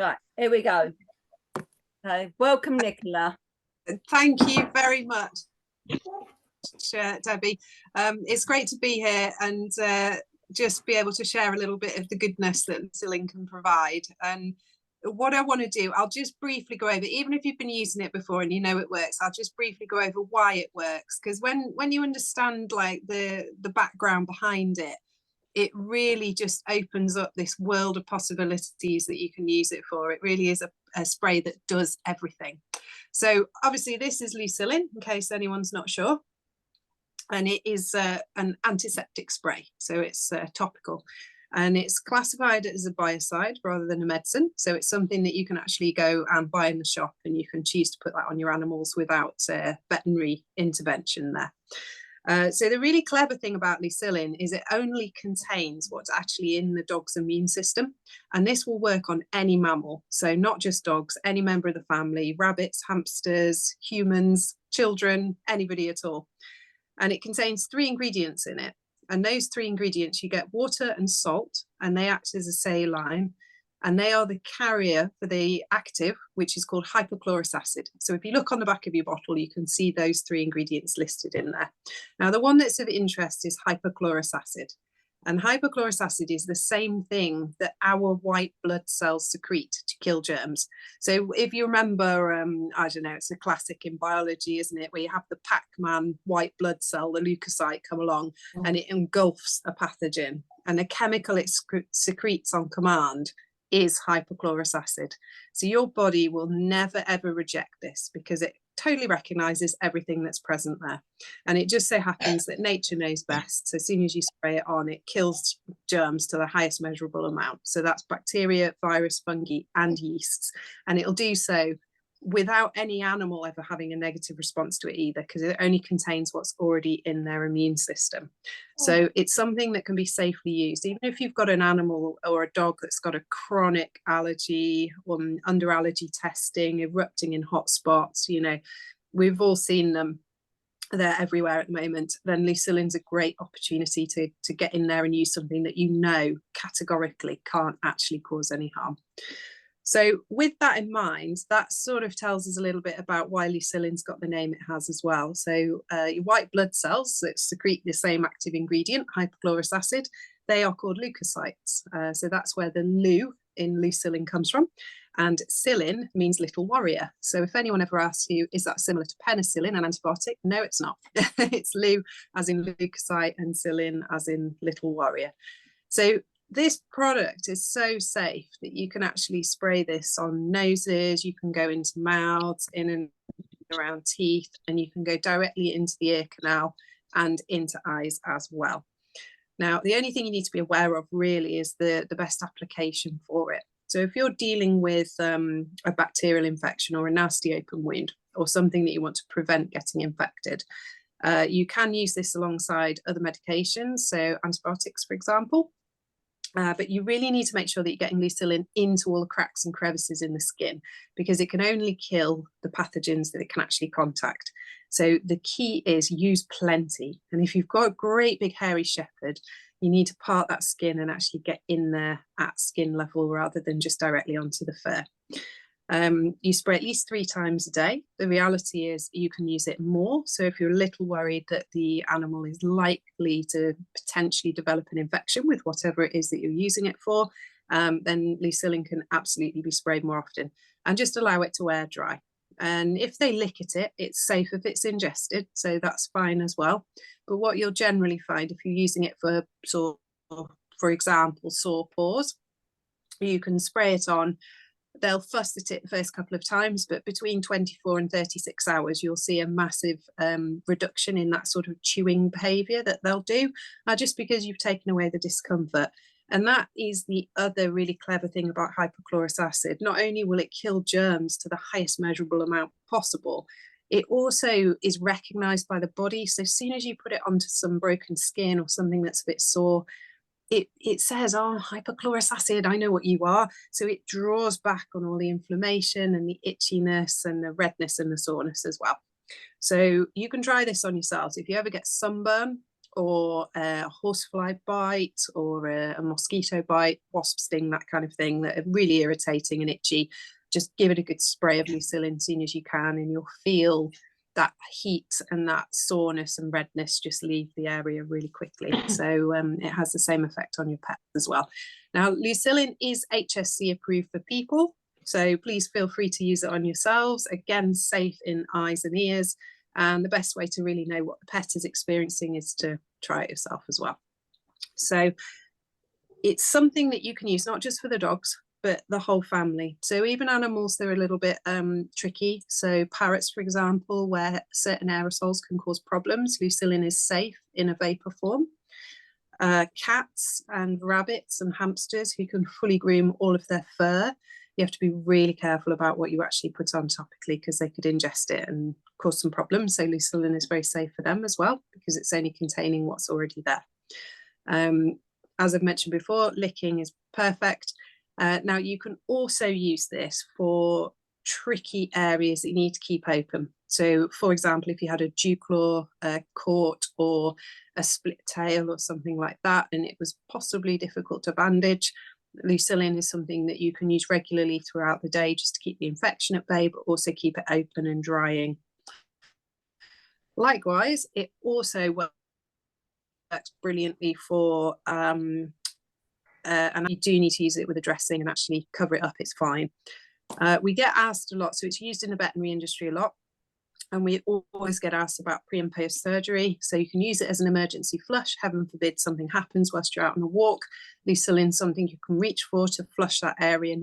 Right, here we go. Welcome, Nicola. Thank you very much, Debbie. It's great to be here and just be able to share a little bit of the goodness that Leucillin can provide. And what I want to do, I'll just briefly go over, even if you've been using it before and you know it works, I'll just briefly go over why it works. Because when you understand like the background behind it, it really just opens up this world of possibilities that you can use it for. It really is a spray that does everything. So obviously this is Leucillin, in case anyone's not sure. And it is an antiseptic spray, so it's topical. And it's classified as a biocide rather than a medicine. So it's something that you can actually go and buy in the shop, and you can choose to put that on your animals without veterinary intervention there. So the really clever thing about Leucillin is it only contains what's actually in the dog's immune system. And this will work on any mammal. So not just dogs, any member of the family, rabbits, hamsters, humans, children, anybody at all. And it contains 3 ingredients in it. And those 3 ingredients, you get water and salt, and they act as a saline. And they are the carrier for the active, which is called hypochlorous acid. So if you look on the back of your bottle, you can see those 3 ingredients listed in there. Now, the one that's of interest is hypochlorous acid. And hypochlorous acid is the same thing that our white blood cells secrete to kill germs. So if you remember, I don't know, it's a classic in biology, isn't it? Where you have the Pac-Man white blood cell, the leukocyte, come along and it engulfs a pathogen. And the chemical it secretes on command is hypochlorous acid. So your body will never ever reject this because it totally recognizes everything that's present there. And it just so happens that nature knows best. So as soon as you spray it on, it kills germs to the highest measurable amount. So that's bacteria, virus, fungi, and yeasts. And it'll do so without any animal ever having a negative response to it either, because it only contains what's already in their immune system. So it's something that can be safely used, even if you've got an animal or a dog that's got a chronic allergy, under allergy testing, erupting in hot spots, you know, we've all seen them. They're everywhere at the moment. Then Leucillin's a great opportunity to get in there and use something that you know categorically can't actually cause any harm. So with that in mind, that sort of tells us a little bit about why Leucillin's got the name it has as well. So your white blood cells that secrete the same active ingredient, hypochlorous acid, they are called leukocytes. So that's where the leu in Leucillin comes from. And cillin means little warrior. So if anyone ever asks you, is that similar to penicillin, an antibiotic? No, it's not. It's leu as in leukocyte and cillin as in little warrior. So this product is so safe that you can actually spray this on noses, you can go into mouths, in and around teeth, and you can go directly into the ear canal and into eyes as well. Now, the only thing you need to be aware of really is the best application for it. So if you're dealing with a bacterial infection or a nasty open wound or something that you want to prevent getting infected, you can use this alongside other medications, so antibiotics, for example. But you really need to make sure that you're getting Leucillin into all the cracks and crevices in the skin, because it can only kill the pathogens that it can actually contact. So the key is use plenty. And if you've got a great big hairy shepherd, you need to part that skin and actually get in there at skin level rather than just directly onto the fur. You spray at least 3 times a day. The reality is you can use it more. So if you're a little worried that the animal is likely to potentially develop an infection with whatever it is that you're using it for, then Leucillin can absolutely be sprayed more often, and just allow it to air dry. And if they lick at it, it's safe if it's ingested, so that's fine as well. But what you'll generally find if you're using it for example, sore paws, you can spray it on. They'll fuss at it the first couple of times, but between 24 and 36 hours, you'll see a massive reduction in that sort of chewing behavior that they'll do, just because you've taken away the discomfort. And that is the other really clever thing about hypochlorous acid. Not only will it kill germs to the highest measurable amount possible, it also is recognized by the body. So as soon as you put it onto some broken skin or something that's a bit sore, it says, oh, hypochlorous acid, I know what you are. So it draws back on all the inflammation and the itchiness and the redness and the soreness as well. So you can try this on yourselves. If you ever get sunburn or a horsefly bite, or a mosquito bite, wasp sting, that kind of thing, that are really irritating and itchy, just give it a good spray of Leucillin as soon as you can, and you'll feel that heat and that soreness and redness just leave the area really quickly. So it has the same effect on your pets as well. Now, Leucillin is HSC approved for people, so please feel free to use it on yourselves. Again, safe in eyes and ears. And the best way to really know what the pet is experiencing is to try it yourself as well. So it's something that you can use not just for the dogs, but the whole family. So even animals, they're a little bit tricky. So parrots, for example, where certain aerosols can cause problems, Leucillin is safe in a vapor form. Cats and rabbits and hamsters who can fully groom all of their fur, you have to be really careful about what you actually put on topically, because they could ingest it and cause some problems. So Leucillin is very safe for them as well, because it's only containing what's already there. As I've mentioned before, licking is perfect. Now, you can also use this for tricky areas that you need to keep open. So, for example, if you had a dew claw caught, or a split tail or something like that, and it was possibly difficult to bandage, Leucillin is something that you can use regularly throughout the day just to keep the infection at bay, but also keep it open and drying. Likewise, it also works brilliantly for and you do need to use it with a dressing and actually cover it up, it's fine. We get asked a lot, so it's used in the veterinary industry a lot, and we always get asked about pre and post surgery. So you can use it as an emergency flush. Heaven forbid something happens whilst you're out on a walk. Leucillin, something you can reach for to flush that area,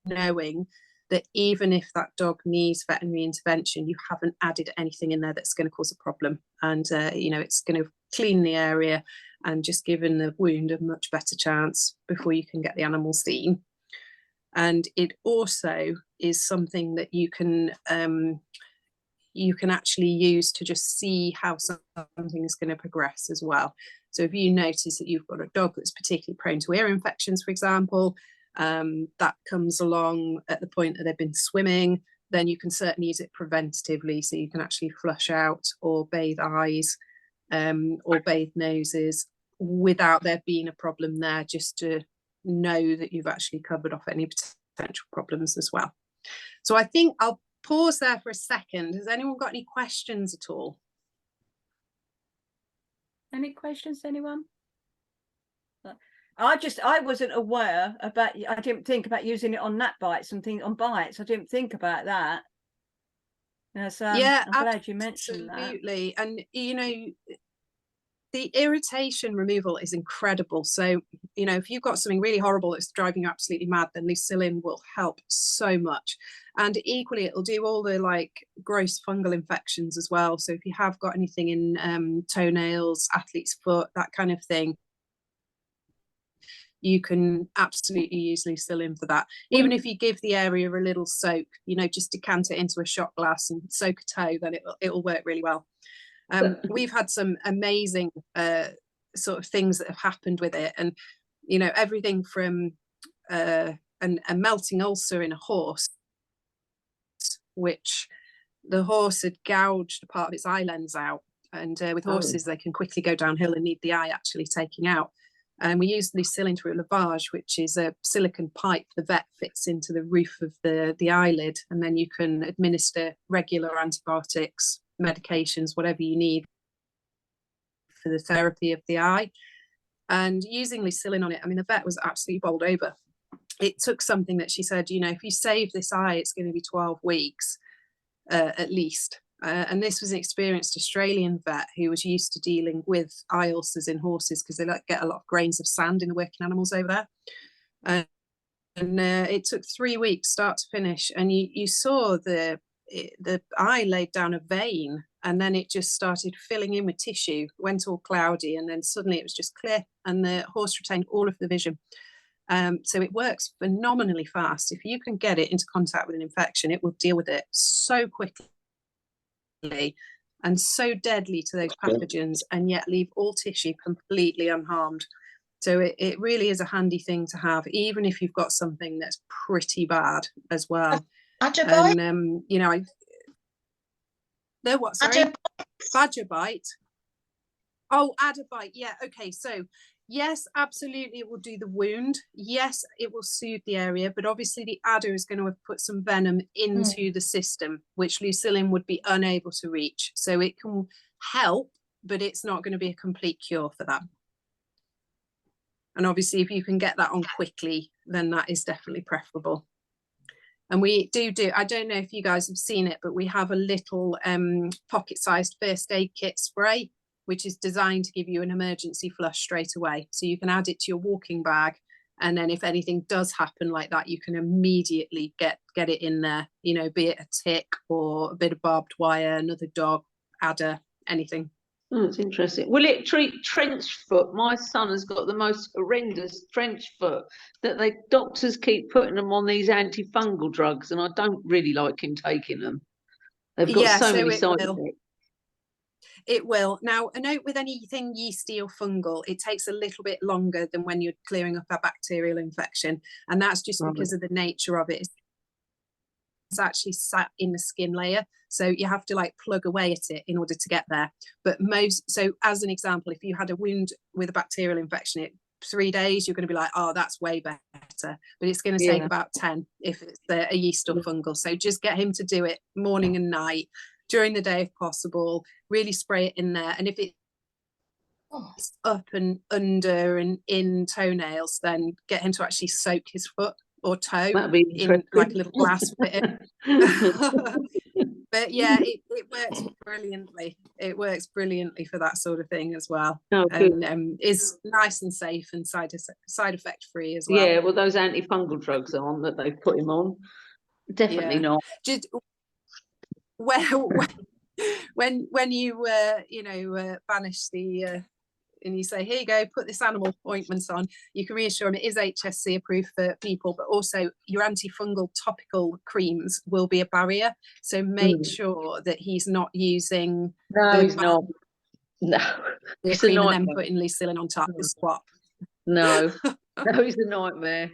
knowing that even if that dog needs veterinary intervention, you haven't added anything in there that's going to cause a problem. And, you know, it's going to clean the area and just giving the wound a much better chance before you can get the animal seen. And it also is something that you can actually use to just see how something is going to progress as well. So if you notice that you've got a dog that's particularly prone to ear infections, for example, that comes along at the point that they've been swimming, then you can certainly use it preventatively. So you can actually flush out or bathe eyes or bathe noses without there being a problem there, just to know that you've actually covered off any potential problems as well. So I think I'll pause there for a second. Has anyone got any questions at all? Any questions, anyone? I wasn't aware about, I didn't think about using it on gnat bites and things on bites. I didn't think about that. Yes, Yeah, I'm glad you mentioned that. Absolutely. And you know, the irritation removal is incredible. So, you know, if you've got something really horrible that's driving you absolutely mad, then Leucillin will help so much. And equally, it'll do all the like gross fungal infections as well. So if you have got anything in toenails, athlete's foot, that kind of thing, you can absolutely use Leucillin for that. Even if you give the area a little soak, you know, just decant it into a shot glass and soak a toe, then it'll work really well. We've had some amazing sort of things that have happened with it, and you know, everything from a melting ulcer in a horse, which the horse had gouged a part of its eye lens out, and with horses they can quickly go downhill and need the eye actually taking out. And we used Leucillin through lavage, which is a silicone pipe the vet fits into the roof of the eyelid, and then you can administer regular antibiotics, medications, whatever you need for the therapy of the eye. And using Leucillin on it, I mean, the vet was absolutely bowled over. It took something that she said, you know, if you save this eye, it's going to be 12 weeks at least. And this was an experienced Australian vet who was used to dealing with eye ulcers in horses, because they get a lot of grains of sand in the working animals over there. And it took 3 weeks start to finish, and you saw the eye laid down a vein, and then it just started filling in with tissue, went all cloudy, and then suddenly it was just clear, and the horse retained all of the vision. So it works phenomenally fast. If you can get it into contact with an infection, it will deal with it so quickly and so deadly to those pathogens, and yet leave all tissue completely unharmed. So it really is a handy thing to have, even if you've got something that's pretty bad as well. Badger bite? And you know, they're what? Sorry, badger bite. Oh, adder bite. Yeah. Okay. So yes, absolutely, it will do the wound. Yes, it will soothe the area, but obviously the adder is going to have put some venom into the system, which Leucillin would be unable to reach. So it can help, but it's not going to be a complete cure for that. And obviously, if you can get that on quickly, then that is definitely preferable. And we do, I don't know if you guys have seen it, but we have a little pocket-sized first aid kit spray, which is designed to give you an emergency flush straight away. So you can add it to your walking bag. And then if anything does happen like that, you can immediately get it in there, you know, be it a tick or a bit of barbed wire, another dog, adder, anything. Oh, it's interesting. Will it treat trench foot? My son has got the most horrendous trench foot that the doctors keep putting them on these antifungal drugs, and I don't really like him taking them. They've got so many side effects. It will. Now, a note with anything yeasty or fungal, it takes a little bit longer than when you're clearing up a bacterial infection. And that's just because of the nature of it. It's actually sat in the skin layer. So you have to like plug away at it in order to get there. But so as an example, if you had a wound with a bacterial infection, 3 days, you're going to be like, oh, that's way better. But it's going to take about 10 if it's a yeast or fungal. So just get him to do it morning and night, during the day if possible, really spray it in there. And if it's up and under and in toenails, then get him to actually soak his foot or toe in like a little glass bit. But yeah, it works brilliantly. It works brilliantly for that sort of thing as well. Oh, and is nice and safe and side effect free as well. Yeah, well, those antifungal drugs on that they've put him on, definitely not. Just when you banish the and you say, here you go, put this animal ointment on, you can reassure them it is HSC approved for people, but also your antifungal topical creams will be a barrier. So make sure that he's not using he's not. No, it's cream and then putting Leucillin on top of swap. No, he's a nightmare.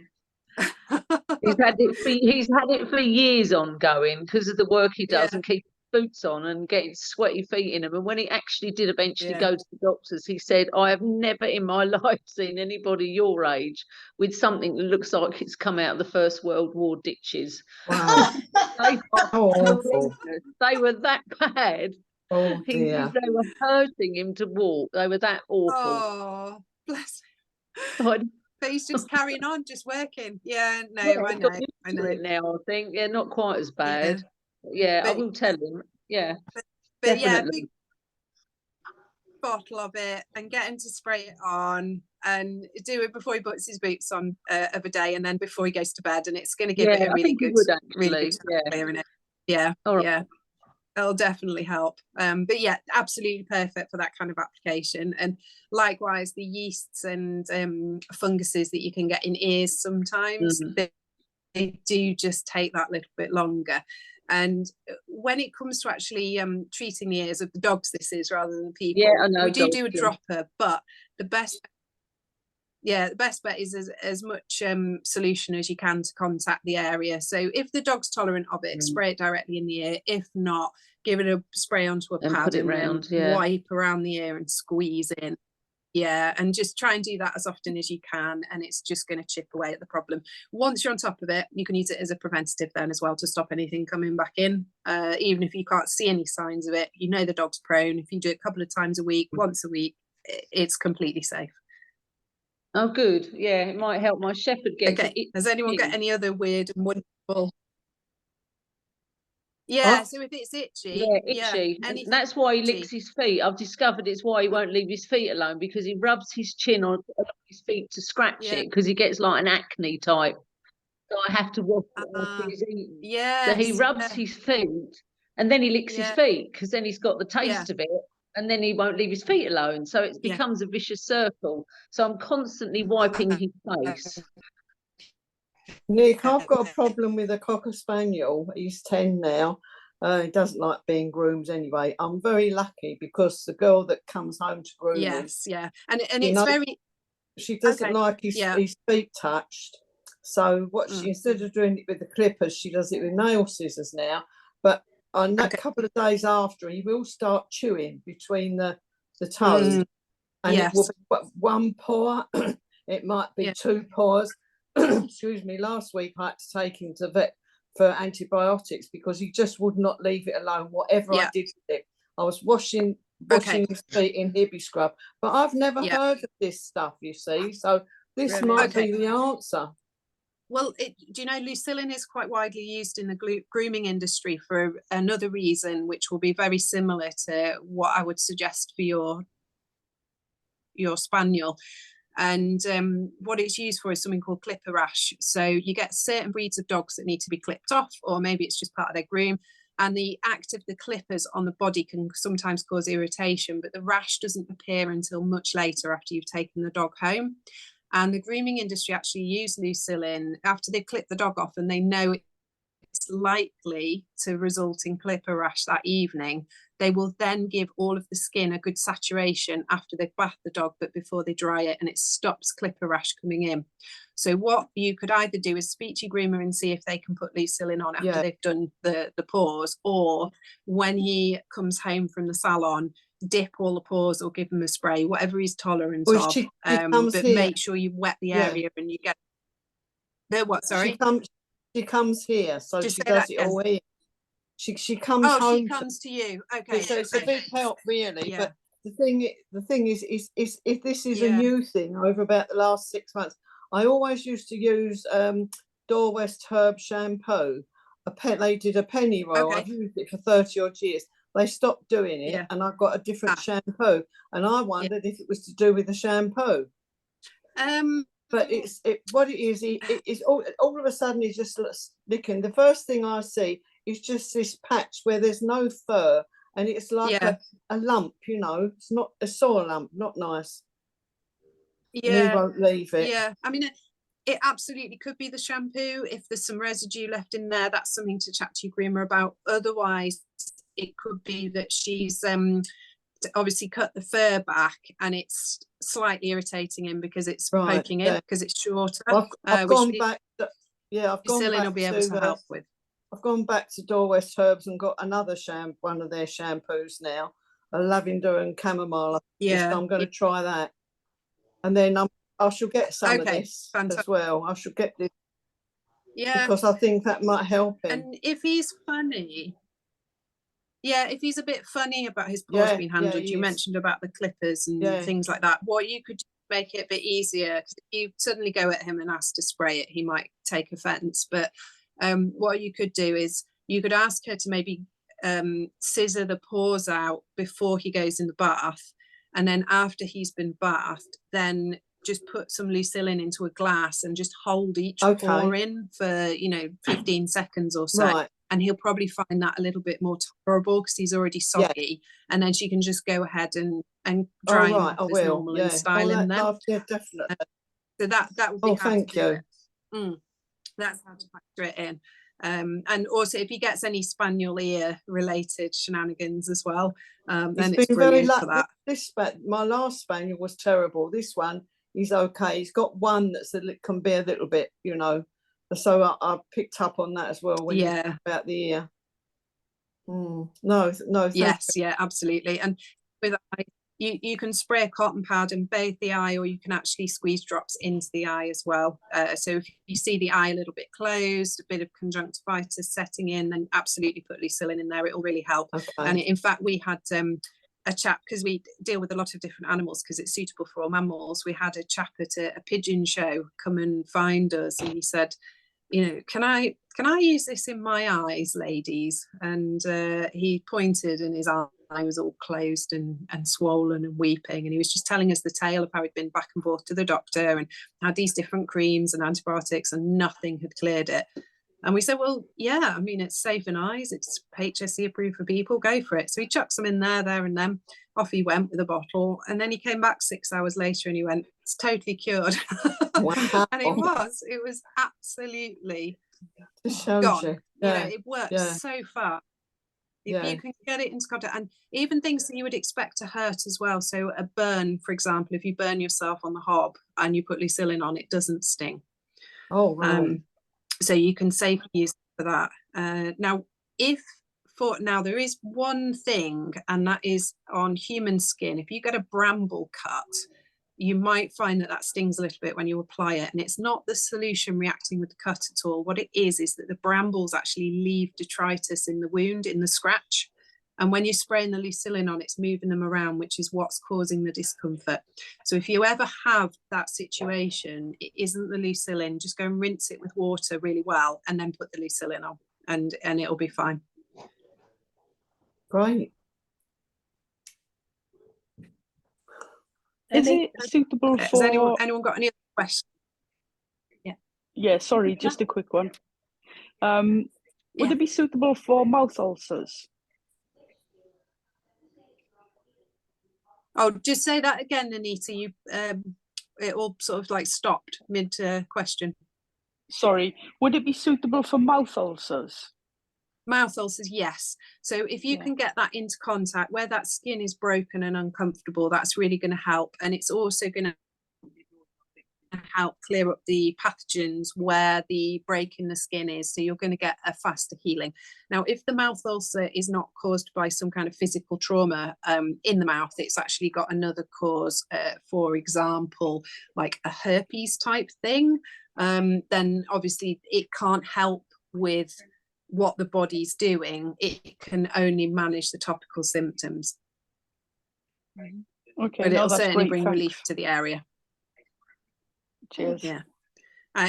He's had it for years ongoing because of the work he does and keep boots on and getting sweaty feet in them. And when he actually did eventually go to the doctors, he said, I have never in my life seen anybody your age with something that looks like it's come out of the First World War ditches. Wow. They were that bad. Oh dear. They were hurting him to walk. They were that awful. Oh, bless him. But he's just carrying on, just working. Yeah, no, I know it now, I think. Yeah, not quite as bad. Yeah, I will tell him. Yeah. But yeah, big bottle of it and get him to spray it on and do it before he puts his boots on of a day and then before he goes to bed, and it's going to give it a really good clearing it. Yeah. Yeah. It'll definitely help. But yeah, absolutely perfect for that kind of application. And likewise, the yeasts and funguses that you can get in ears sometimes, they do just take that little bit longer. And when it comes to actually treating the ears of the dogs, this is rather than people, we do a dropper, but the best bet is as much solution as you can to contact the area. So if the dog's tolerant of it, spray it directly in the ear. If not, give it a spray onto a pad and wipe around the ear and squeeze in. Yeah, and just try and do that as often as you can, and it's just going to chip away at the problem. Once you're on top of it, you can use it as a preventative then as well to stop anything coming back in. Even if you can't see any signs of it, you know the dog's prone. If you do it a couple of times a week, once a week, it's completely safe. Oh, good. Yeah, it might help my shepherd get. Okay. Has anyone got any other weird and wonderful? Yeah, so if it's itchy. Yeah, itchy. That's why he licks his feet. I've discovered it's why he won't leave his feet alone, because he rubs his chin on his feet to scratch it, because he gets like an acne type. So I have to wash it after he's eaten. So he rubs his feet and then he licks his feet, because then he's got the taste of it. And then he won't leave his feet alone. So it becomes a vicious circle. So I'm constantly wiping his face. Nick, I've got a problem with a Cocker Spaniel. He's 10 now. He doesn't like being groomed anyway. I'm very lucky because the girl that comes home to groom him, and it's very... She doesn't like his feet touched. So what she, instead of doing it with the clippers, she does it with nail scissors now. But on that couple of days after, he will start chewing between the toes. and it will Yes. be one pour. It might be Yeah. 2 pours. Excuse me. Last week I had to take him to vet for antibiotics because he just would not leave it alone. Whatever I Yeah. did with it, I was washing Okay. his feet in Hibby scrub, but I've never Yeah. heard of this stuff. You see, so this Really? might Okay. be the answer. Well, do you know Leucillin is quite widely used in the grooming industry for another reason, which will be very similar to what I would suggest for your spaniel. And what it's used for is something called clipper rash. So you get certain breeds of dogs that need to be clipped off, or maybe it's just part of their groom. And the act of the clippers on the body can sometimes cause irritation, but the rash doesn't appear until much later after you've taken the dog home. And the grooming industry actually use Leucillin after they clip the dog off and they know it's likely to result in clipper rash that evening. They will then give all of the skin a good saturation after they've bathed the dog, but before they dry it, and it stops clipper rash coming in. So what you could either do is speak to your groomer and see if they can put Leucillin on after they've done the paws, or when he comes home from the salon, dip all the paws or give him a spray, whatever he's tolerant of. She but make sure you wet the area and you get the what? Sorry, she comes here, so just she say that does it again. all here. She comes Oh, home. she comes to you. Okay, So it's a big help, really. Yeah. But the thing is if this is a Yeah. new thing over about the last 6 months, I always used to use Door West Herb shampoo. They did a penny roll. Okay. I've used it for 30 odd years. They stopped doing it, Yeah. and I've got a different shampoo. And I wondered if it was to do with the shampoo. But what it is all of a sudden he's just licking. The first thing I see is just this patch where there's no fur, and it's like a lump, you know. It's not a sore lump, not nice. And he won't leave it. Yeah, I mean, it absolutely could be the shampoo. If there's some residue left in there, that's something to chat to your groomer about. Otherwise, it could be that she's obviously cut the fur back and it's slightly irritating him because it's poking in because it's shorter. I've gone back. I've gone Leucillin back will be able to help with. I've gone back to Door West Herbs and got another one of their shampoos now, a lavender and chamomile. Yeah, so I'm going to try that, and then I shall get some of this as well. I shall get this, because I think that might help him. And if he's funny, if he's a bit funny about his paws being handled, you mentioned about the clippers and things like that. What you could make it a bit easier, because if you suddenly go at him and ask to spray it, he might take offence. But what you could do is you could ask her to maybe scissor the paws out before he goes in the bath, and then after he's been bathed, then just put some Leucillin into a glass and just hold each paw in for 15 seconds or so. And he'll probably find that a little bit more tolerable because he's already soggy. And then she can just go ahead and dry him off as normal and style him then. Definitely. So that would be how thank to you. do it. That's how to factor it in. And also if he gets any spaniel ear related shenanigans as well, then it's brilliant for that. My last spaniel was terrible. This one, he's okay. He's got one can be a little bit, so I picked up on that as well when you talk about the ear. No. Yes, absolutely. And with you can spray a cotton pad and bathe the eye, or you can actually squeeze drops into the eye as well. So if you see the eye a little bit closed, a bit of conjunctivitis setting in, then absolutely put Leucillin in there. It will really help. And in fact, we had a chap, because we deal with a lot of different animals because it's suitable for all mammals. We had a chap at a pigeon show come and find us, and he said, can I use this in my eyes, ladies? And he pointed, and his eye was all closed and swollen and weeping, and he was just telling us the tale of how he'd been back and forth to the doctor and had these different creams and antibiotics, and nothing had cleared it. And we said, well, I mean, it's safe in eyes, it's HSE approved for people, go for it. So he chucked some in there and then off he went with a bottle. And then he came back 6 hours later and he went, it's totally cured. Wow. And it was absolutely gone. It works so far. If you can get it into contact, and even things that you would expect to hurt as well. So a burn, for example, if you burn yourself on the hob and you put Leucillin on, it doesn't sting. Oh, right. So you can safely use it for that. Now, if for now, there is one thing, and that is on human skin. If you get a bramble cut, you might find that that stings a little bit when you apply it, and it's not the solution reacting with the cut at all. What it is that the brambles actually leave detritus in the wound, in the scratch, and when you're spraying the Leucillin on, it's moving them around, which is what's causing the discomfort. So if you ever have that situation, it isn't the Leucillin. Just go and rinse it with water really well, and then put the Leucillin on, and it'll be fine. Great. Is it suitable Has for anyone got any other questions? Yeah, sorry, just a quick one. Would Yeah. it be suitable for mouth ulcers? Oh, just say that again, Anita. You it all sort of like stopped mid question. Sorry, would it be suitable for mouth ulcers? Mouth ulcers, yes. So if you can get that into contact where that skin is broken and uncomfortable, that's really going to help. And it's also going to help clear up the pathogens where the break in the skin is. So you're going to get a faster healing. Now, if the mouth ulcer is not caused by some kind of physical trauma in the mouth, it's actually got another cause, for example, like a herpes type thing, then obviously it can't help with what the body's doing. It can only manage the topical symptoms. Okay, but no, it'll that's certainly great, bring thanks. relief to the area. Cheers. Yeah.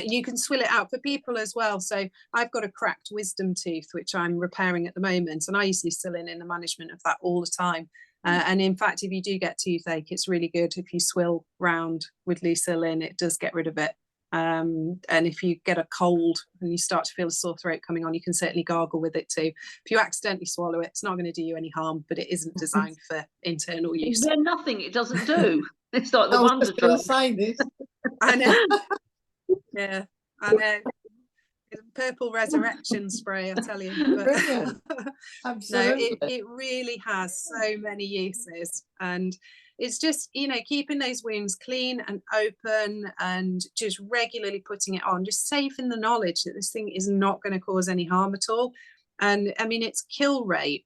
You can swill it out for people as well. So I've got a cracked wisdom tooth, which I'm repairing at the moment. And I use Leucillin in the management of that all the time. And in fact, if you do get toothache, it's really good if you swill round with Leucillin, it does get rid of it. And if you get a cold and you start to feel a sore throat coming on, you can certainly gargle with it too. If you accidentally swallow it, it's not going to do you any harm, but it isn't designed for internal Is use. there nothing it doesn't do? It's like the I was wonder just going drug. to say this. I know. Yeah, I know. It's a purple resurrection spray, I tell you. But Brilliant. no, Absolutely. it really has so many uses. And it's just, you know, keeping those wounds clean and open and just regularly putting it on, just safe in the knowledge that this thing is not going to cause any harm at all. And I mean, its kill rate.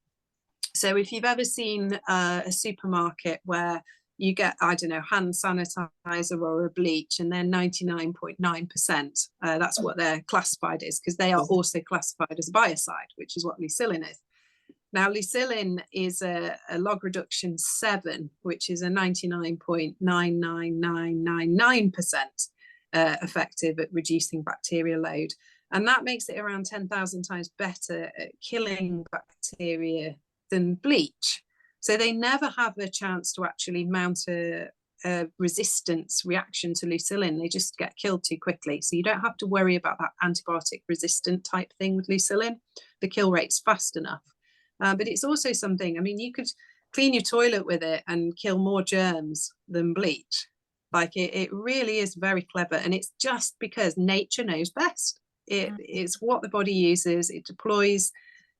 So if you've ever seen a supermarket where you get, I don't know, hand sanitizer or a bleach, and they're 99.9%. That's what they're classified as, because they are also classified as biocide, which is what Leucillin is. Now, Leucillin is a log reduction 7, which is a 99.99999% effective at reducing bacterial load. And that makes it around 10,000 times better at killing bacteria than bleach. So they never have a chance to actually mount a resistance reaction to Leucillin. They just get killed too quickly. So you don't have to worry about that antibiotic resistant type thing with Leucillin. The kill rate's fast enough. But it's also something, I mean, you could clean your toilet with it and kill more germs than bleach. Like it really is very clever. And it's just because nature knows best. It's what the body uses. It deploys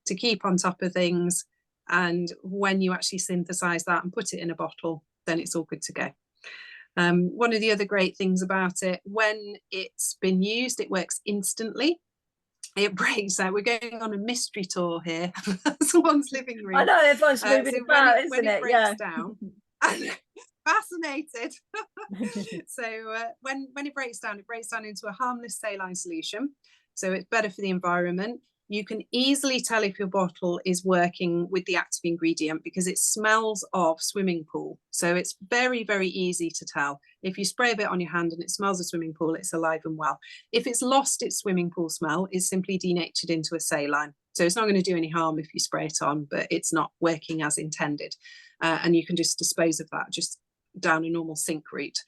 to keep on top of things. And when you actually synthesize that and put it in a bottle, then it's all good to go. One of the other great things about it, when it's been used, it works instantly. It breaks out. We're going on a mystery tour here. Someone's living room. I know everyone's moving so about, when isn't it it? breaks Yeah. down, fascinated. So when it breaks down into a harmless saline solution. So it's better for the environment. You can easily tell if your bottle is working with the active ingredient because it smells of swimming pool. So it's very, very easy to tell. If you spray a bit on your hand and it smells of swimming pool, it's alive and well. If it's lost its swimming pool smell, it's simply denatured into a saline. So it's not going to do any harm if you spray it on, but it's not working as intended. And you can just dispose of that just down a normal sink route.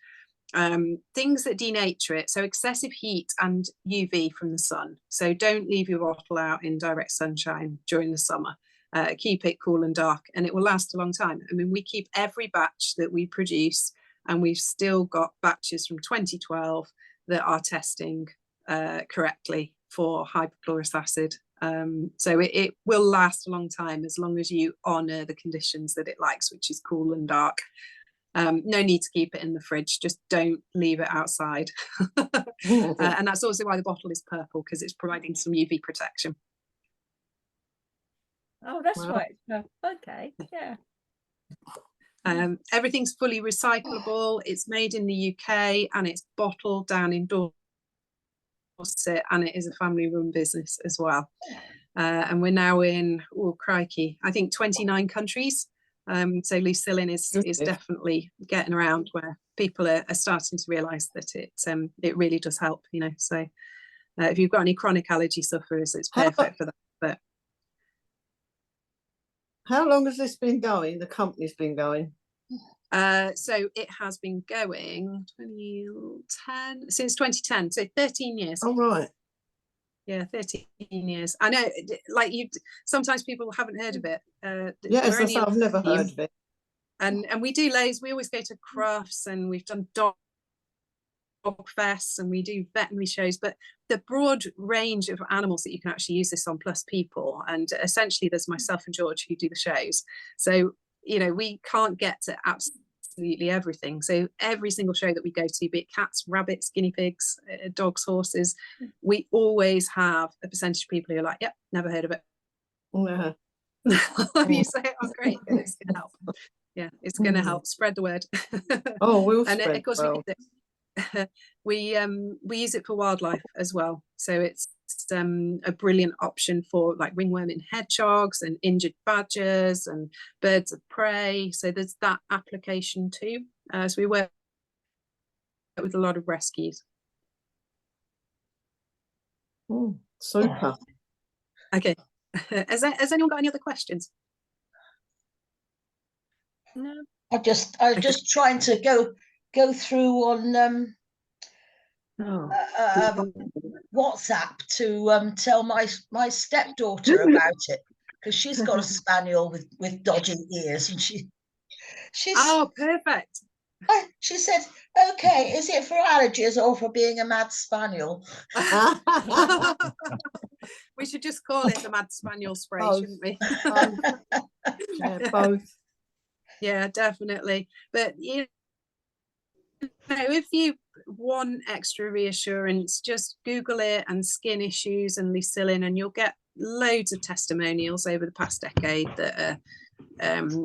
Things that denature it, so excessive heat and UV from the sun. So don't leave your bottle out in direct sunshine during the summer. Keep it cool and dark, and it will last a long time. I mean, we keep every batch that we produce, and we've still got batches from 2012 that are testing correctly for hypochlorous acid. So it will last a long time as long as you honour the conditions that it likes, which is cool and dark. No need to keep it in the fridge, just don't leave it outside. And that's also why the bottle is purple, because it's providing some UV protection. Oh, that's Wow. right. Okay, yeah. Everything's fully recyclable. It's made in the UK and it's bottled down in Dorset, and it is a family-run business as well. And we're now in, oh crikey, I think 29 countries. So Leucillin is definitely getting around where people are starting to realise that it really does help, you know. So if you've got any chronic allergy sufferers, it's perfect for that. But how long has this been going? The company's been going? so it has been going 2010, since 2010, so 13 years. Oh, right. Yeah, 13 years. I know, like you, sometimes people haven't heard of it. Yes, I've never heard of it. And we do loads. We always go to crafts, and we've done dog fests, and we do veterinary shows. But the broad range of animals that you can actually use this on, plus people, and essentially there's myself and George who do the shows. So you know, we can't get to absolutely everything. So every single show that we go to, be it cats, rabbits, guinea pigs, dogs, horses, we always have a percentage of people who are like, yep, never heard of it. Yeah. You say, oh great, it's gonna help. Yeah, it's gonna help spread the word. Oh, we'll and spread of course well. we use it for wildlife as well. So it's a brilliant option for like ringworm in hedgehogs and injured badgers and birds of prey. So there's that application too. So we work with a lot of rescues. Super. Okay. Has anyone got any other questions? No. I was just trying to go through on WhatsApp to tell my stepdaughter about it, because she's got a spaniel with dodgy ears, and she's oh, perfect. She said, okay, is it for allergies or for being a mad spaniel? We should just call it the Mad Spaniel spray, shouldn't we? Yeah, both. Yeah, definitely. But you know, if you want extra reassurance, just Google it and skin issues and Leucillin, and you'll get loads of testimonials over the past decade that are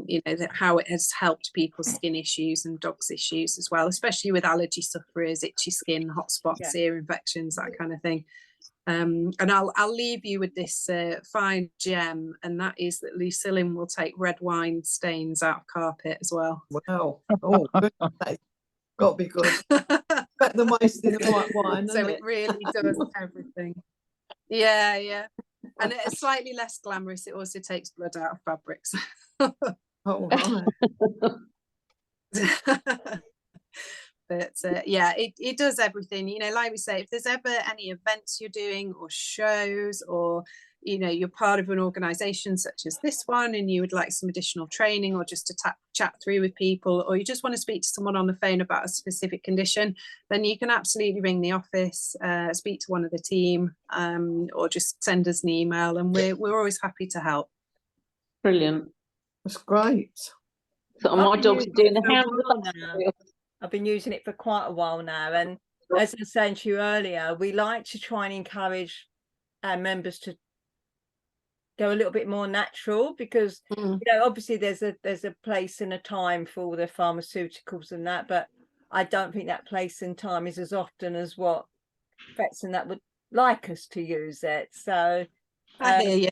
you know, that how it has helped people's skin issues and dogs' issues as well, especially with allergy sufferers, itchy skin, hot spots, ear infections, that kind of thing. And I'll leave you with this fine gem, and that is that Leucillin will take red wine stains out of carpet as well. Wow. Oh, good. That's got to be good. Better than wasting the white wine. So isn't it really does everything. Yeah, yeah. And it's slightly less glamorous. It also takes blood out of fabrics. Oh, right. But yeah, it does everything. You know, like we say, if there's ever any events you're doing or shows, or you know, you're part of an organization such as this one and you would like some additional training, or just to chat through with people, or you just want to speak to someone on the phone about a specific condition, then you can absolutely ring the office, speak to one of the team, or just send us an email, and we're always happy to help. Brilliant. That's great. So my dog's doing the hound. I've been using it for quite a while now, and as I was saying to you earlier, we like to try and encourage our members to go a little bit more natural, because you know, obviously there's a place and a time for all the pharmaceuticals and that, but I don't think that place and time is as often as what vets and that would like us to use it. So I hear you.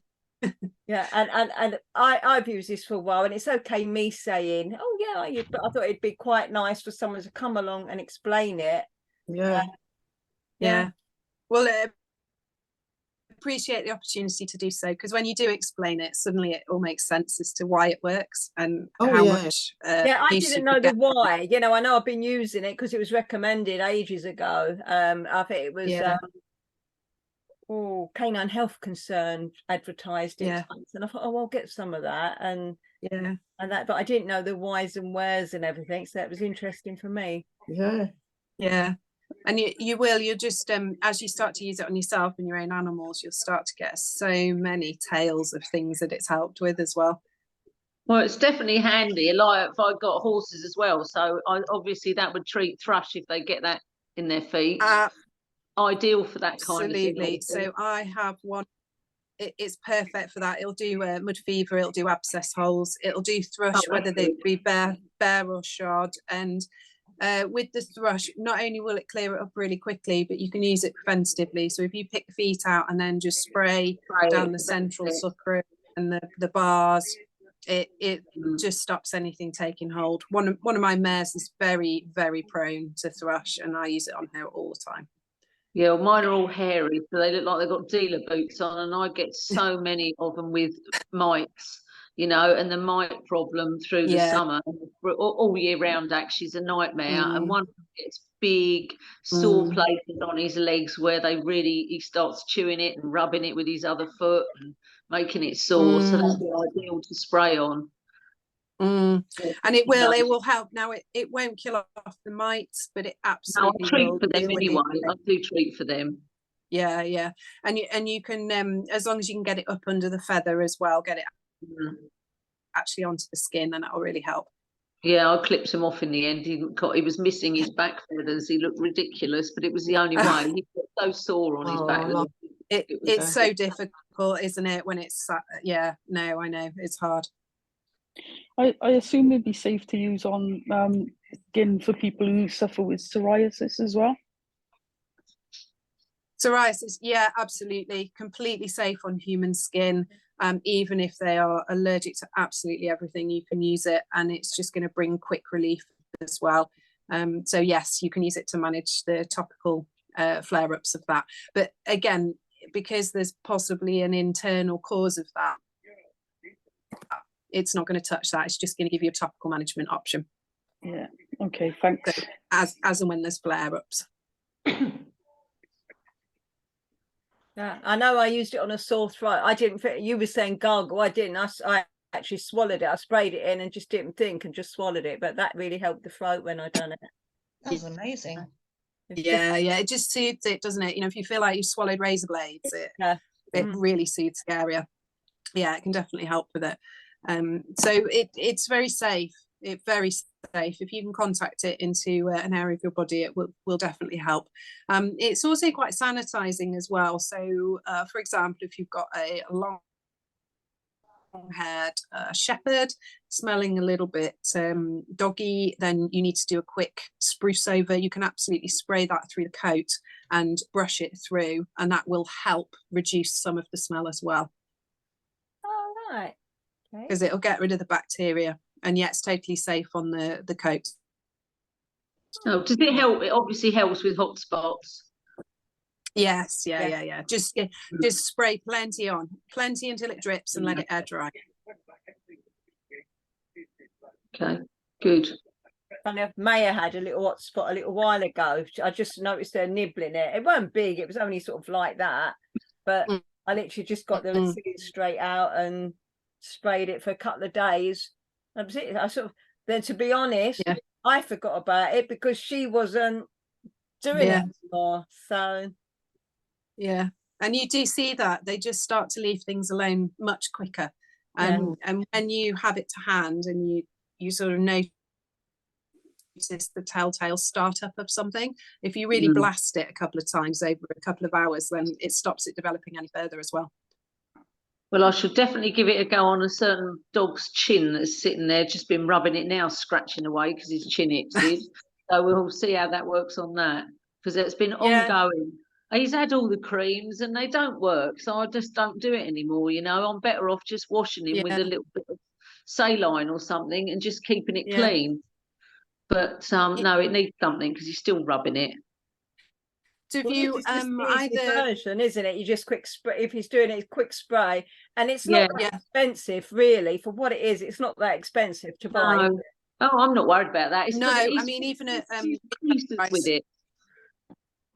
yeah, and I've used this for a while, and it's okay me saying, oh yeah, but I thought it'd be quite nice for someone to come along and explain it. Yeah. Yeah. Well, appreciate the opportunity to do so, because when you do explain it, suddenly it all makes sense as to why it works and how much I didn't know the why. You know, I know I've been using it because it was recommended ages ago. I think it was Canine Health Concern advertised it, and I thought, oh, I'll get some of that, and that, but I didn't know the whys and wheres and everything, so that was interesting for me. Yeah. And you'll just as you start to use it on yourself and your own animals, you'll start to get so many tales of things that it's helped with as well. Well, it's definitely handy. Like if I got horses as well, so obviously that would treat thrush if they get that in their feet. Ideal for that kind of thing. Absolutely. So I have one it's perfect for that. It'll do mud fever, it'll do abscess holes, it'll do thrush, whether they be bare or shod. And with the thrush, not only will it clear it up really quickly, but you can use it preventatively. So if you pick the feet out and then just spray down the central sucker and the bars, it just stops anything taking hold. One of my mares is very, very prone to thrush, and I use it on her all the time. Yeah, well, mine are all hairy, so they look like they've got dealer boots on, and I get so many of them with mites, you know, and the mite problem through the summer, all year round, actually, is a nightmare. And one gets big sore places on his legs where he starts chewing it and rubbing it with his other foot and making it sore. So that'd be ideal to spray on. And it will help. Now it won't kill off the mites, but it absolutely I'll treat will. for them anyway. I do treat for them. Yeah, and you can as long as you can get it up under the feather as well, get it actually onto the skin, and that'll really help. Yeah, I clipped him off in the end. He was missing his back feathers. He looked ridiculous, but it was the only way. He got so sore on his back. It's so difficult, isn't it? When it's I know it's hard. I assume it'd be safe to use on skin for people who suffer with psoriasis as well. Psoriasis, yeah, absolutely, completely safe on human skin. Even if they are allergic to absolutely everything, you can use it, and it's just going to bring quick relief as well. So yes, you can use it to manage the topical flare-ups of that. But again, because there's possibly an internal cause of that, it's not going to touch that. It's just going to give you a topical management option. Yeah. Okay. Thanks. So as and when there's flare-ups. Yeah, I know. I used it on a sore throat. I didn't think you were saying gargle. I didn't. I actually swallowed it. I sprayed it in and just didn't think and just swallowed it. But that really helped the throat when I done it. That's amazing. Yeah, it just soothes it, doesn't it? You know, if you feel like you've swallowed razor blades, it really soothes the area. Yeah, it can definitely help with it. So it's very safe. It's very safe. If you can contact it into an area of your body, it will definitely help. It's also quite sanitizing as well. So, for example, if you've got a long-haired shepherd smelling a little bit doggy, then you need to do a quick spruce over. You can absolutely spray that through the coat and brush it through, and that will help reduce some of the smell as well. Oh, right. Because it'll get rid of the bacteria, and yet it's totally safe on the coat. Oh, does it help? It obviously helps with hot spots. Yes, yeah. Just spray plenty until it drips and let it air dry. Okay, good. Funny, Maya had a little hot spot a little while ago. I just noticed her nibbling it. It wasn't big. It was only sort of like that. But I literally just got the Leucillin straight out and sprayed it for a couple of days. I sort of, then to be honest, I forgot about it because she wasn't doing it anymore. So yeah, and you do see that they just start to leave things alone much quicker, and when you have it to hand and you sort of notice the telltale startup of something, if you really blast it a couple of times over a couple of hours, then it stops it developing any further as well. Well, I should definitely give it a go on a certain dog's chin that's sitting there, just been rubbing it now, scratching away because his chin itches. So we'll see how that works on that, because it's been ongoing. He's had all the creams and they don't work, so I just don't do it anymore. You know, I'm better off just washing him with a little bit of saline or something and just keeping it clean. But no, it needs something because he's still rubbing it. So if you either version, isn't it? You just quick spray. If he's doing it, quick spray, and it's not that expensive, really, for what it is. It's not that expensive to buy. No. Oh, I'm not worried about that. It's I mean, even at creases with it.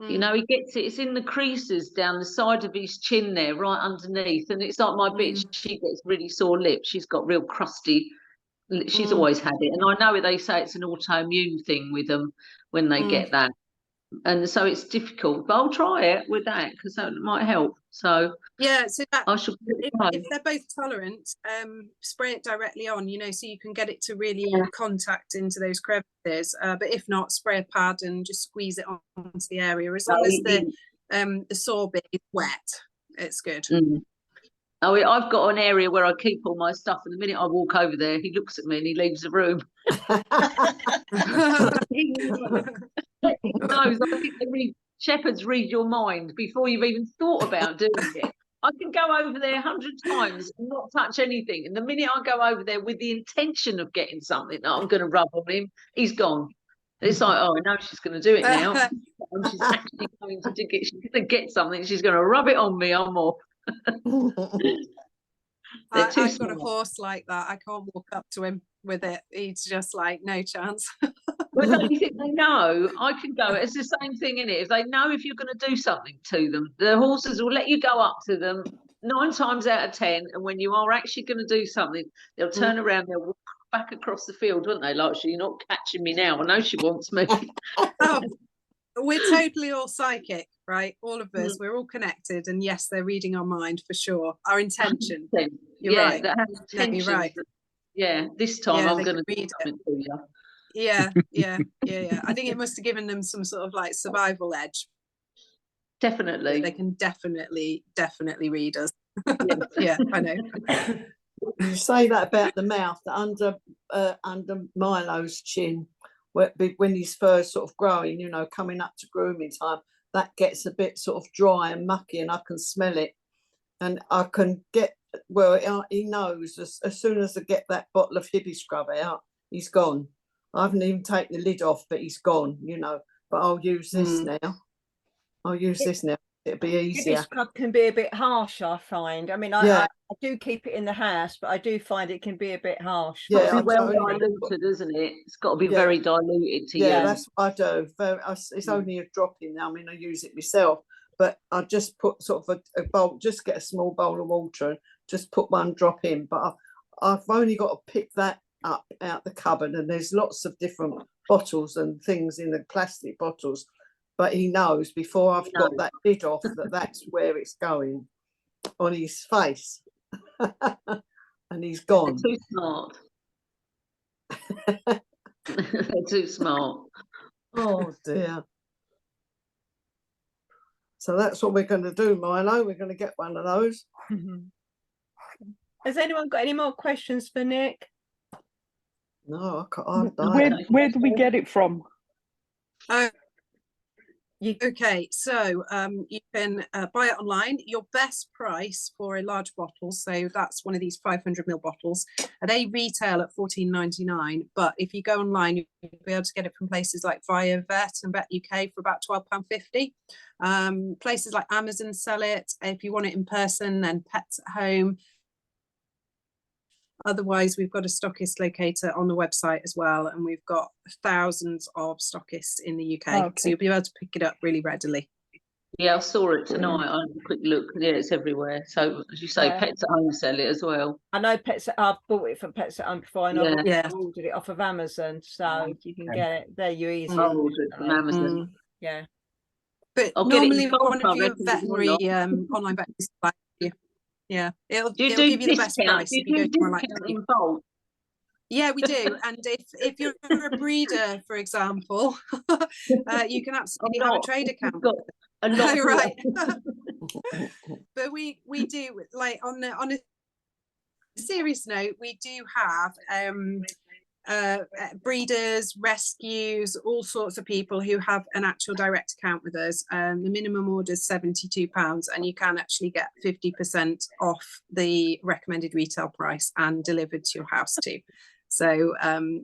You know, he gets it. It's in the creases down the side of his chin there, right underneath, and it's like my bitch. She gets really sore lips. She's got real crusty. She's always had it, and I know they say it's an autoimmune thing with them when they get that. And so it's difficult, but I'll try it with that because that might help. So so that, I should if they're both tolerant, spray it directly on, you know, so you can get it to really contact into those crevices. But if not, spray a pad and just squeeze it onto the area. As long as the sore bit is wet, it's good. Oh, I've got an area where I keep all my stuff, and the minute I walk over there, he looks at me and he leaves the room. He knows. I think shepherds read your mind before you've even thought about doing it. I can go over there 100 times and not touch anything, and the minute I go over there with the intention of getting something that I'm going to rub on him, he's gone. It's like, oh, I know she's going to do it now. And she's actually going to get. She's going to get something. She's going to rub it on me. I'm off. I've got a horse like that. I can't walk up to him with it. He's just like, no chance. Well, don't you think they know? I can go. It's the same thing, isn't it? If they know if you're going to do something to them, the horses will let you go up to them 9 times out of 10. And when you are actually going to do something, they'll turn around, they'll walk back across the field, won't they? Like, you're not catching me now. I know she wants me. Oh, we're totally all psychic, right? All of us, we're all connected. And yes, they're reading our mind for sure. Our intention. You're right. That has intention. No, you're right. Yeah, this time I'm going to read something to you. Yeah. I think it must have given them some sort of like survival edge. Definitely. They can definitely read us. Yeah, I know. You say that about the mouth, that under Milo's chin, when he's first sort of growing, you know, coming up to grooming time, that gets a bit sort of dry and mucky, and I can smell it. And I can get, well, he knows as soon as I get that bottle of Hibby scrub out, he's gone. I haven't even taken the lid off, but he's gone, you know. But I'll use this now. I'll use this now. It'll be easier. Hibby scrub can be a bit harsh, I find. I mean, I do keep it in the house, but I do find it can be a bit harsh. Yeah, it's well diluted, isn't it? It's got to be very diluted to that's what I do. It's only a drop in now. I mean, I use it myself, but I just put sort of a bowl, just get a small bowl of water and just put 1 drop in. But I've only got to pick that up out the cupboard, and there's lots of different bottles and things in the plastic bottles. But he knows before I've got that lid off that's where it's going, on his face. And he's gone. They're too smart. They're too smart. Oh dear. So that's what we're going to do, Milo. We're going to get one of those. Has anyone got any more questions for Nick? No, I can't. Where do we get it from? Okay, so you can buy it online. Your best price for a large bottle, so that's one of these 500ml bottles, they retail at $14.99. But if you go online, you'll be able to get it from places like Via Vet and Vet UK for about £12.50. Places like Amazon sell it. If you want it in person, then Pets at Home. Otherwise, we've got a stockist locator on the website as well, and we've got thousands of stockists in the UK, so you'll be able to pick it up really readily. Yeah, I saw it tonight. I had a quick look. Yeah, it's everywhere. So, as you say, Pets at Home sell it as well. I know I've bought it from Pets at Home before, and I've ordered it off of Amazon, so you can get it there. You easily. I ordered it from Amazon. Yeah, but normally one of your veterinary online vet supplies. Yeah, it'll give you the best price if you go to more like bulk. Yeah, we do. And if you're a breeder, for example, you can absolutely have a trade account. Right. But we do, like, on a serious note, we do have breeders, rescues, all sorts of people who have an actual direct account with us. The minimum order is £72, and you can actually get 50% off the recommended retail price and delivered to your house too. So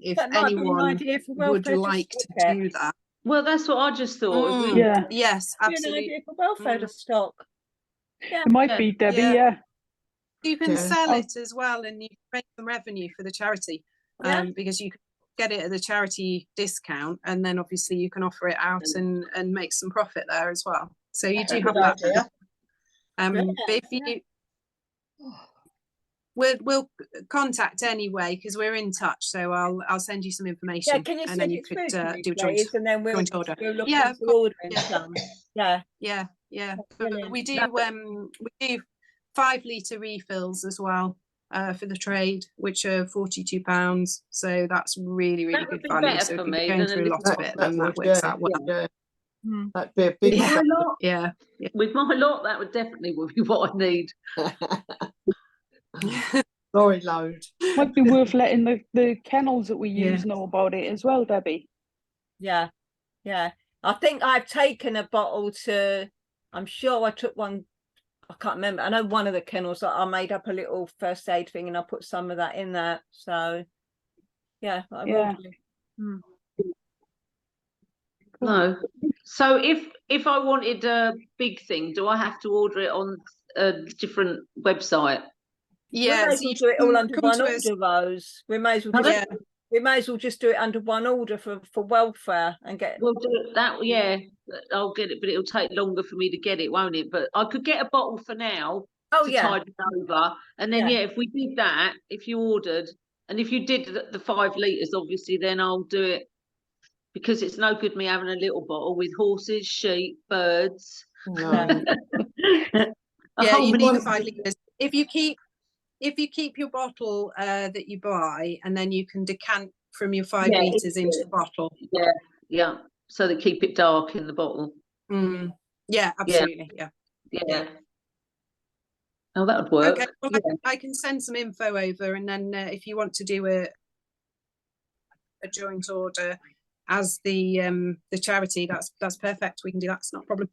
if anyone would like to do that. Well, that's what I just thought. Yes, absolutely. An idea for welfare to stock. Yeah. It might be, Debbie, You can sell it as well, and you make some revenue for the charity. Because you can get it at the charity discount, and then obviously you can offer it out and make some profit there as well. So you do have that. But if you we'll contact anyway, because we're in touch, so I'll send you some information. Yeah, can you and then you could do a joint, and then we'll order. Look into ordering some. Yeah. But we do 5-litre refills as well. For the trade, which are £42, so that's really good value. So if you're going through a lot of it, then that works out well. That'd be a big With my lot, that would definitely be what I need. Lorry load. Might be worth letting the kennels that we Yeah. use know about it as well, Debbie. Yeah, yeah. I think I've taken a bottle to, I'm sure I took one, I can't remember. I know one of the kennels that I made up a little first aid thing and I put some of that in there. So yeah, I will Yeah. do. Mm. No. So if I wanted a big thing, do I have to order it on a different website? Yeah, we may as so well you do it all can under come one to us. order, Rose. We may as well Pardon? just we may as well just do it under one order for welfare and get. We'll do it that, yeah. I'll get it, but it'll take longer for me to get it, won't it? But I could get a bottle for now Oh to yeah, tide it over, and then Yeah. yeah, if we did that, if you ordered, and if you did the 5 litres, obviously, then I'll do it, because it's no good me having a little bottle with horses, sheep, birds. No. A Yeah, whole you need the million- 5 litres. If you keep your bottle that you buy, and then you can decant from your 5 Yeah, litres into the bottle. Yeah, so they keep it dark in the bottle. Mm. Yeah, absolutely. Yeah. Oh, that would work. Okay, well, Yeah. I can send some info over, and then if you want to do a joint order as the charity, that's perfect. We can do that. It's not a problem.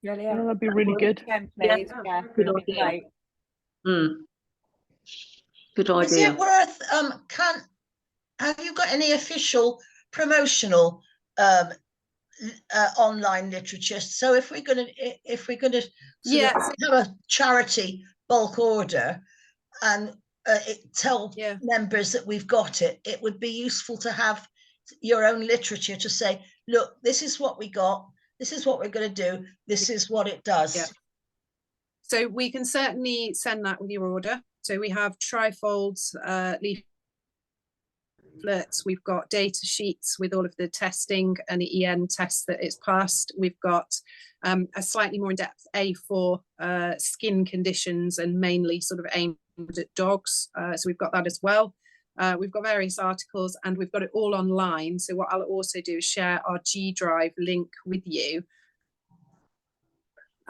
Yeah, that'd be really good. Please. Yeah, Yeah, good that'd be idea. great. Good Is idea. it worth have you got any official promotional online literature? So if we're gonna Yeah, have a charity bulk order and tell members that we've got it, it would be useful to have your own literature to say, look, this is what we got, this is what we're going to do, this is what it does. Yeah. So we can certainly send that with your order. So we have trifolds, leaflets, we've got data sheets with all of the testing and the EN tests that it's passed. We've got a slightly more in-depth A4 skin conditions, and mainly sort of aimed at dogs. So we've got that as well. We've got various articles, and we've got it all online. So what I'll also do is share our G Drive link with you.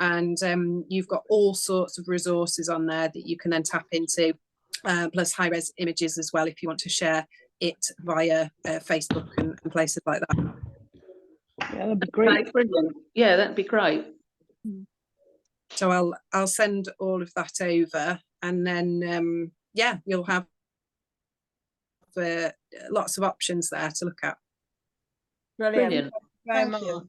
And you've got all sorts of resources on there that you can then tap into, plus high-res images as well if you want to share it via Facebook and places like that. Yeah, that'd be great. Brilliant. Yeah, that'd be great. So I'll send all of that over, and then yeah, you'll have lots of options there to look at. Brilliant. Brilliant. Thank you very much.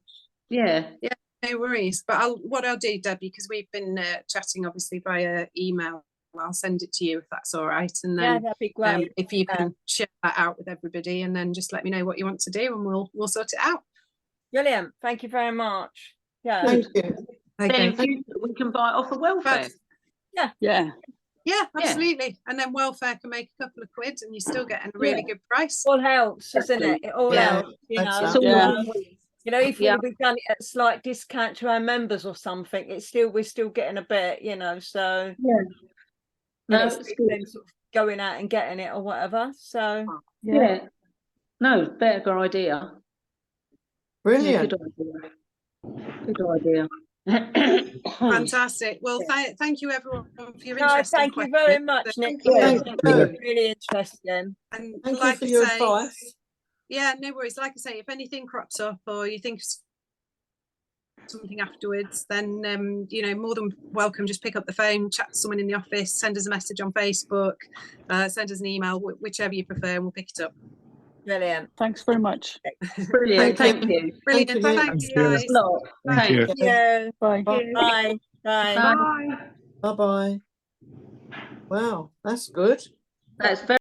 Yeah. Yeah, no worries. But what I'll do, Debbie, because we've been chatting obviously via email, I'll send it to you if that's all right. And then Yeah, that'd be great. if you can share that out with everybody, and then just let me know what you want to do, and we'll sort it out. Brilliant. Thank you very much. Yeah. Thank you. Then Okay. in future we can buy it off of welfare. But, Yeah. yeah, absolutely. And then welfare can make a couple of quid, and you're still getting a really good price. All helps, doesn't it? It all Yeah, helps, you know. that's It's all Yeah. You know, if Yeah. we've done it at slight discount to our members or something, we're still getting a bit, you know, so Yeah. No, it's it's good. them sort of going out and getting it or whatever. So Yeah. No, better idea. Brilliant. Yeah, good idea. Fantastic. Well, thank you everyone for your no, interest. thank you very much, Nicola. Thank you. Really interesting. And Thank you like for I your say, advice. yeah, no worries. Like I say, if anything crops up or you think something afterwards, then you know, more than welcome. Just pick up the phone, chat to someone in the office, send us a message on Facebook, send us an email, whichever you prefer, and we'll pick it up. Brilliant. Thanks very much. Brilliant. Thank Thank you. Brilliant. you, Thank Nick. you, guys. Thanks a lot. Bye. Thanks. Thank you. Bye. Bye. Bye. Bye. Bye bye. Wow, that's good. That's very